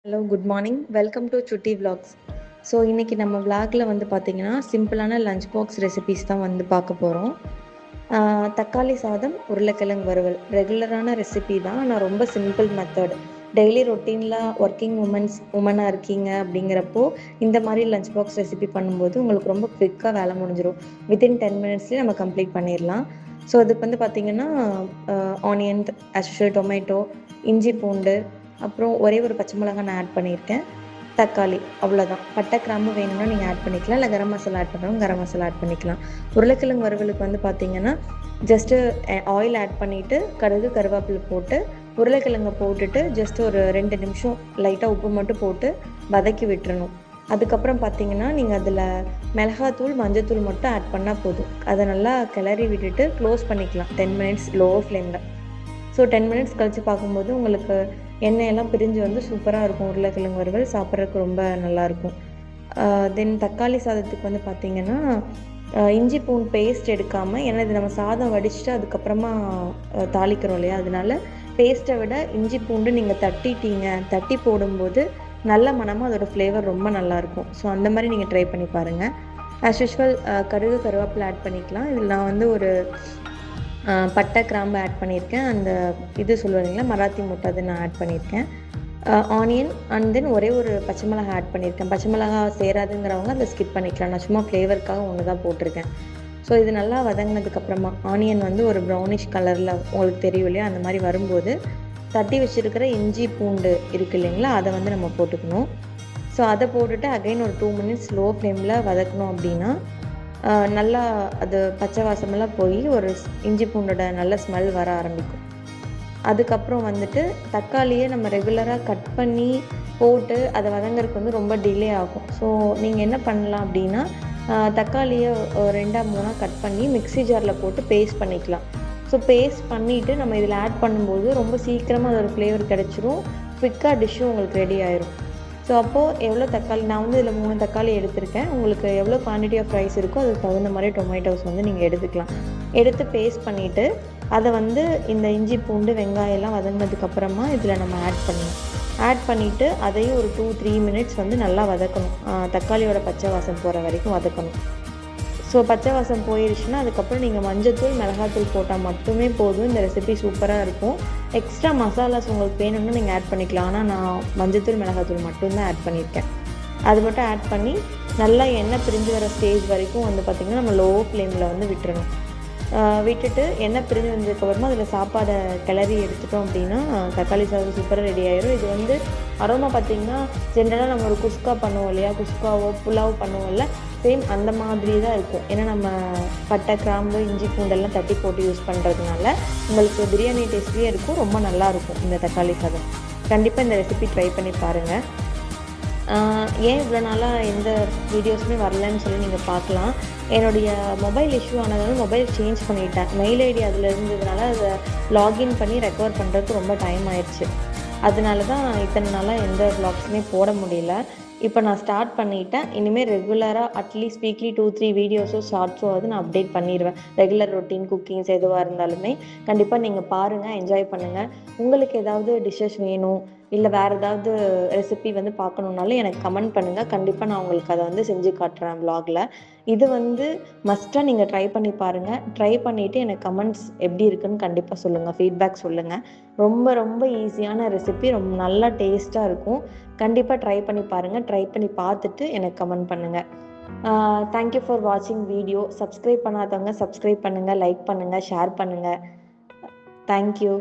Hello, good morning. Welcome to சுட்டி vlogs. So இன்றைக்கி நம்ம விலாகில் வந்து பார்த்திங்கன்னா சிம்பிளான லஞ்ச் பாக்ஸ் ரெசிபீஸ் தான் வந்து பார்க்க போகிறோம். தக்காளி சாதம், உருளைக்கிழங்கு வறுவல் ரெகுலரான ரெசிபி தான். ஆனால் ரொம்ப சிம்பிள் மெத்தட். டெய்லி ரொட்டீனில் ஒர்க்கிங் உமனாக இருக்கீங்க அப்படிங்கிறப்போ இந்த மாதிரி லஞ்ச் பாக்ஸ் ரெசிபி பண்ணும்போது உங்களுக்கு ரொம்ப குவிக்காக வேலை முடிஞ்சிடும். வித்தின் 10 மினிட்ஸ்லேயே நம்ம கம்ப்ளீட் பண்ணிடலாம். ஸோ அதுக்கு வந்து பார்த்திங்கன்னா ஆனியன், டொமேட்டோ, இஞ்சி பூண்டு, அப்புறம் ஒரே ஒரு பச்சை மிளகாய் நான் ஆட் பண்ணியிருக்கேன், தக்காளி, அவ்வளோதான். பட்டை கிராம்பு வேணும்னா நீங்கள் ஆட் பண்ணிக்கலாம், இல்லை கரம் மசாலா ஆட் பண்ணுறோம் கரம் மசாலா ஆட் பண்ணிக்கலாம். உருளைக்கிழங்கு வறுவலுக்கு வந்து பார்த்திங்கன்னா ஜஸ்ட்டு ஆயில் ஆட் பண்ணிவிட்டு கடுகு கருவேப்பிலை போட்டு உருளைக்கிழங்கை போட்டுட்டு ஜஸ்ட் ஒரு 2 நிமிஷம் லைட்டாக உப்பு மட்டும் போட்டு வதக்கி விட்டுறணும். அதுக்கப்புறம் பார்த்திங்கன்னா நீங்கள் அதில் மிளகாத்தூள், மஞ்சத்தூள் மட்டும் ஆட் பண்ணால் போதும். அதை நல்லா கிளறி விட்டுட்டு க்ளோஸ் பண்ணிக்கலாம் 10 மினிட்ஸ் லோ ஃப்ளேமில். ஸோ 10 மினிட்ஸ் கழித்து பார்க்கும்போது உங்களுக்கு எண்ணெயெல்லாம் பிரிஞ்சு வந்து சூப்பராக இருக்கும். உருளைக்கிழங்கு வறுவல் சாப்பிட்றதுக்கு ரொம்ப நல்லாயிருக்கும். தென் தக்காளி சாதத்துக்கு வந்து பார்த்திங்கன்னா இஞ்சி பூண்டு பேஸ்ட் எடுக்காமல், ஏன்னா இது நம்ம சாதம் வடிச்சுட்டு அதுக்கப்புறமா தாளிக்கிறோம் இல்லையா, அதனால பேஸ்ட்டை விட இஞ்சி பூண்டு நீங்கள் தட்டி போடும்போது நல்ல மனமாக அதோடய ஃப்ளேவர் ரொம்ப நல்லாயிருக்கும். ஸோ அந்த மாதிரி நீங்கள் ட்ரை பண்ணி பாருங்கள். ஆஸ் யூஷுவல் கடுகு கருவேப்பிலை ஆட் பண்ணிக்கலாம். இதில் நான் வந்து ஒரு பட்டை கிராம்பு ஆட் பண்ணியிருக்கேன். அந்த இது சொல்லுவாங்களா மராத்தி முட்டை, அதை நான் ஆட் பண்ணியிருக்கேன். ஆனியன் அண்ட் தென் ஒரே ஒரு பச்சை மிளகாய் ஆட் பண்ணியிருக்கேன். பச்சை மிளகாய் சேராதுங்கிறவங்க அதை ஸ்கிப் பண்ணிக்கலாம். நான் சும்மா ஃப்ளேவருக்காக ஒன்று தான் போட்டிருக்கேன். ஸோ இது நல்லா வதங்கினதுக்கப்புறமா ஆனியன் வந்து ஒரு ப்ரௌனிஷ் கலரில் உங்களுக்கு தெரியும் இல்லையா, அந்த மாதிரி வரும்போது தட்டி வச்சுருக்கிற இஞ்சி பூண்டு இருக்குது இல்லைங்களா, அதை வந்து நம்ம போட்டுக்கணும். ஸோ அதை போட்டுட்டு அகைன் ஒரு 2 மினிட்ஸ் லோ ஃப்ளேமில் வதக்கணும். அப்படின்னா நல்லா அது பச்சை வாசமெல்லாம் போய் ஒரு இஞ்சி பூண்டோட நல்ல ஸ்மெல் வர ஆரம்பிக்கும். அதுக்கப்புறம் வந்துட்டு தக்காளியை நம்ம ரெகுலராக கட் பண்ணி போட்டு அதை வதங்கறதுக்கு வந்து ரொம்ப டிலே ஆகும். ஸோ நீங்கள் என்ன பண்ணலாம் அப்படின்னா தக்காளியை 2-3 கட் பண்ணி மிக்ஸி ஜாரில் போட்டு பேஸ்ட் பண்ணிக்கலாம். ஸோ பேஸ்ட் பண்ணிவிட்டு நம்ம இதில் ஆட் பண்ணும்போது ரொம்ப சீக்கிரமாக அதோடய ஃப்ளேவர் கிடச்சிரும். குவிக்காக டிஷ்ஷும் உங்களுக்கு ரெடி ஆயிரும். ஸோ அப்போது எவ்வளோ தக்காளி, நான் வந்து இதில் 3 தக்காளி எடுத்திருக்கேன். உங்களுக்கு எவ்வளோ குவான்டிட்டி ஆஃப் ரைஸ் இருக்கோ அதுக்கு தகுந்த மாதிரி டொமேட்டோஸ் வந்து நீங்கள் எடுத்துக்கலாம். எடுத்து பேஸ்ட் பண்ணிவிட்டு அதை வந்து இந்த இஞ்சி பூண்டு வெங்காயம்லாம் வதங்கினதுக்கப்புறமா இதில் நம்ம ஆட் பண்ணிவிட்டு அதையும் ஒரு 2-3 மினிட்ஸ் வந்து நல்லா வதக்கணும். தக்காளியோட பச்சை வாசம் போகிற வரைக்கும் வதக்கணும். ஸோ பச்சை வாசம் போயிடுச்சுன்னா அதுக்கப்புறம் நீங்கள் மஞ்சத்தூள், மிளகாத்தூள் போட்டால் மட்டுமே போதும். இந்த ரெசிபி சூப்பராக இருக்கும். எக்ஸ்ட்ரா மசாலாஸ் உங்களுக்கு வேணும்னா நீங்கள் ஆட் பண்ணிக்கலாம். ஆனால் நான் மஞ்சத்தூள், மிளகாத்தூள் மட்டும்தான் ஆட் பண்ணியிருக்கேன். அது மட்டும் ஆட் பண்ணி நல்லா எண்ணெய் பிரிஞ்சு வர ஸ்டேஜ் வரைக்கும் வந்து பார்த்திங்கன்னா நம்ம லோ ஃப்ளேமில் வந்து விட்டுறணும். விட்டுட்டு எண்ணெய் பிரிஞ்சு வந்ததுக்கப்புறமா அதில் சாப்பாடை கிளறி எடுத்துட்டோம் அப்படின்னா தக்காளி சாதம் சூப்பராக ரெடி ஆயிடும். இது வந்து அரோமா பார்த்திங்கன்னா ஜென்ரலாக நம்ம ஒரு குஸ்கா பண்ணுவோம் இல்லையா, குஸ்காவோ புலாவ் பண்ணுவோம்ல, சேம் அந்த மாதிரி தான் இருக்கும். ஏன்னா நம்ம பட்டை கிராம்பு இஞ்சி பூண்டெல்லாம் தட்டி போட்டு யூஸ் பண்ணுறதுனால உங்களுக்கு பிரியாணி டேஸ்ட்லேயே இருக்கும். ரொம்ப நல்லாயிருக்கும் இந்த தக்காளி சாதம். கண்டிப்பாக இந்த ரெசிபி ட்ரை பண்ணி பாருங்கள். ஏன் இவ்வளோ நாளாக எந்த வீடியோஸுமே வரலன்னு சொல்லி நீங்கள் பார்க்கலாம். என்னுடைய மொபைல் இஷ்யூ ஆனதால மொபைல் சேஞ்ச் பண்ணிட்டேன். மெயில் ஐடி அதில் இருந்ததுனால அதை லாகின் பண்ணி ரெக்கவர் பண்ணுறதுக்கு ரொம்ப டைம் ஆயிடுச்சு. அதனால தான் இத்தனை நாளாக எந்த வ்ளாக்ஸுமே போட முடியல. இப்போ நான் ஸ்டார்ட் பண்ணிட்டேன். இனிமேல் ரெகுலராக அட்லீஸ்ட் வீக்லி 2-3 வீடியோஸோ ஷார்ட்ஸோ அது நான் அப்டேட் பண்ணிடுவேன். ரெகுலர் ரொட்டீன் குக்கிங்ஸ் எதுவாக இருந்தாலுமே கண்டிப்பாக நீங்கள் பாருங்கள், என்ஜாய் பண்ணுங்கள். உங்களுக்கு ஏதாவது டிஷ்ஷஸ் வேணும், இல்லை வேறு ஏதாவது ரெசிபி வந்து பார்க்கணுன்னாலும் எனக்கு கமெண்ட் பண்ணுங்கள். கண்டிப்பாக நான் உங்களுக்கு அதை வந்து செஞ்சு காட்டுறேன் வ்ளாகில். இது வந்து மஸ்ட்டாக நீங்கள் ட்ரை பண்ணி பாருங்கள். ட்ரை பண்ணிவிட்டு எனக்கு கமெண்ட்ஸ் எப்படி இருக்குன்னு கண்டிப்பாக சொல்லுங்கள், ஃபீட்பேக் சொல்லுங்கள். ரொம்ப ரொம்ப ஈஸியான ரெசிபி, ரொம்ப நல்லா டேஸ்ட்டாக இருக்கும். கண்டிப்பாக ட்ரை பண்ணி பாருங்கள். ட்ரை பண்ணி பார்த்துட்டு எனக்கு கமெண்ட் பண்ணுங்கள். தேங்க்யூ ஃபார் வாட்சிங் வீடியோ. சப்ஸ்கிரைப் பண்ணாதவங்க சப்ஸ்கிரைப் பண்ணுங்கள், லைக் பண்ணுங்கள், ஷேர் பண்ணுங்கள். தேங்க்யூ.